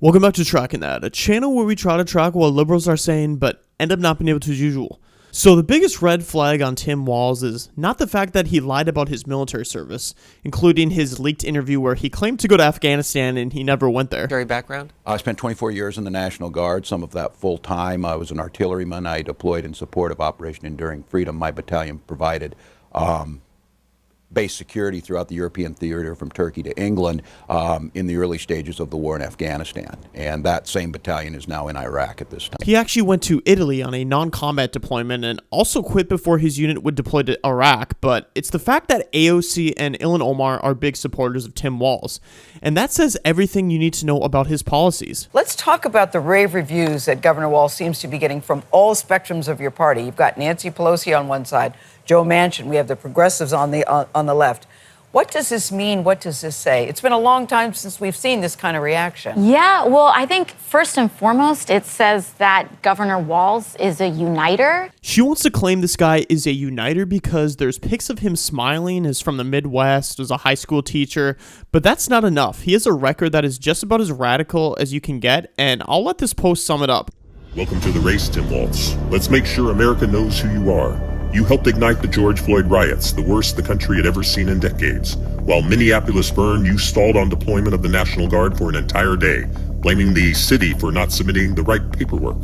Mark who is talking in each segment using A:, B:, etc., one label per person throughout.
A: Welcome back to Tracking That, a channel where we try to track what liberals are saying but end up not being able to as usual. So the biggest red flag on Tim Walz is not the fact that he lied about his military service, including his leaked interview where he claimed to go to Afghanistan and he never went there.
B: Military background?
C: I spent 24 years in the National Guard, some of that full time. I was an artilleryman. I deployed in support of Operation Enduring Freedom. My battalion provided base security throughout the European theater from Turkey to England in the early stages of the war in Afghanistan. And that same battalion is now in Iraq at this time.
A: He actually went to Italy on a non-combat deployment and also quit before his unit would deploy to Iraq, but it's the fact that AOC and Ilhan Omar are big supporters of Tim Walz, and that says everything you need to know about his policies.
D: Let's talk about the rave reviews that Governor Walz seems to be getting from all spectrums of your party. You've got Nancy Pelosi on one side, Joe Manchin, we have the progressives on the left. What does this mean? What does this say? It's been a long time since we've seen this kind of reaction.
E: Yeah, well, I think first and foremost, it says that Governor Walz is a uniter.
A: She wants to claim this guy is a uniter because there's pics of him smiling, is from the Midwest, was a high school teacher, but that's not enough. He has a record that is just about as radical as you can get, and I'll let this post sum it up.
F: Welcome to the race, Tim Walz. Let's make sure America knows who you are. You helped ignite the George Floyd riots, the worst the country had ever seen in decades. While Minneapolis burned, you stalled on deployment of the National Guard for an entire day, blaming the city for not submitting the right paperwork.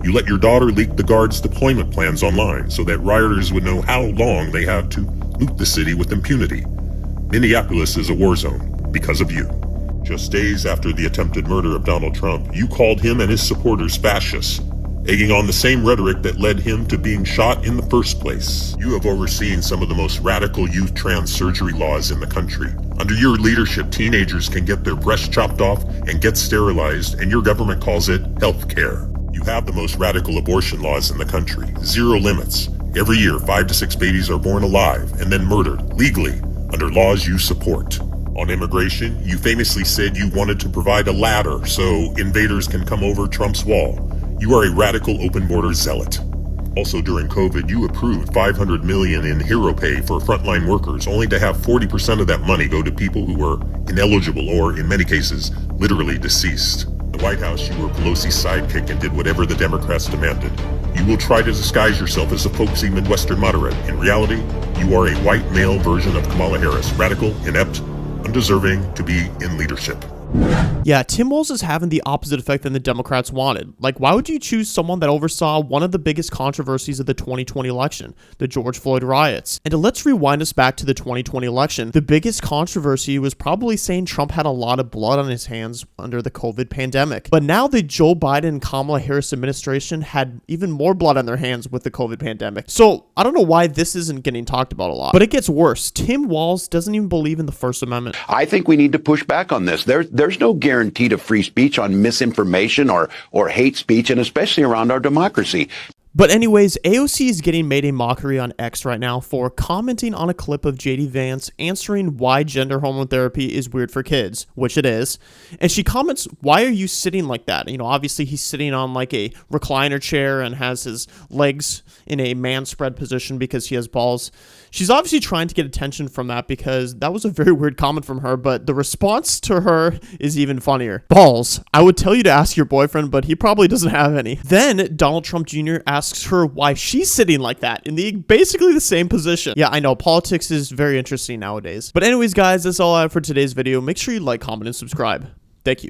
F: You let your daughter leak the Guard's deployment plans online so that rioters would know how long they have to loot the city with impunity. Minneapolis is a war zone because of you. Just days after the attempted murder of Donald Trump, you called him and his supporters fascists, egging on the same rhetoric that led him to being shot in the first place. You have overseen some of the most radical youth trans surgery laws in the country. Under your leadership, teenagers can get their breasts chopped off and get sterilized, and your government calls it health care. You have the most radical abortion laws in the country. Zero limits. Every year, 5 to 6 babies are born alive and then murdered, legally, under laws you support. On immigration, you famously said you wanted to provide a ladder so invaders can come over Trump's wall. You are a radical open border zealot. Also during COVID, you approved $500 million in hero pay for frontline workers, only to have 40% of that money go to people who were ineligible or, in many cases, literally deceased. In the White House, you were Pelosi's sidekick and did whatever the Democrats demanded. You will try to disguise yourself as a folksy Midwestern moderate. In reality, you are a white male version of Kamala Harris, radical, inept, undeserving to be in leadership.
A: Yeah, Tim Walz is having the opposite effect than the Democrats wanted. Like, why would you choose someone that oversaw one of the biggest controversies of the 2020 election, the George Floyd riots? And let's rewind us back to the 2020 election. The biggest controversy was probably saying Trump had a lot of blood on his hands under the COVID pandemic. But now the Joe Biden and Kamala Harris administration had even more blood on their hands with the COVID pandemic. So I don't know why this isn't getting talked about a lot. But it gets worse. Tim Walz doesn't even believe in the First Amendment.
G: I think we need to push back on this. There's no guarantee to free speech on misinformation or hate speech, and especially around our democracy.
A: But anyways, AOC is getting made a mockery on X right now for commenting on a clip of JD Vance answering why gender hormone therapy is weird for kids, which it is. And she comments, why are you sitting like that? You know, obviously he's sitting on like a recliner chair and has his legs in a man spread position because he has balls. She's obviously trying to get attention from that because that was a very weird comment from her, but the response to her is even funnier. Balls. I would tell you to ask your boyfriend, but he probably doesn't have any. Then Donald Trump Jr. asks her why she's sitting like that in basically the same position. Yeah, I know, politics is very interesting nowadays. But anyways, guys, that's all I have for today's video. Make sure you like, comment, and subscribe. Thank you.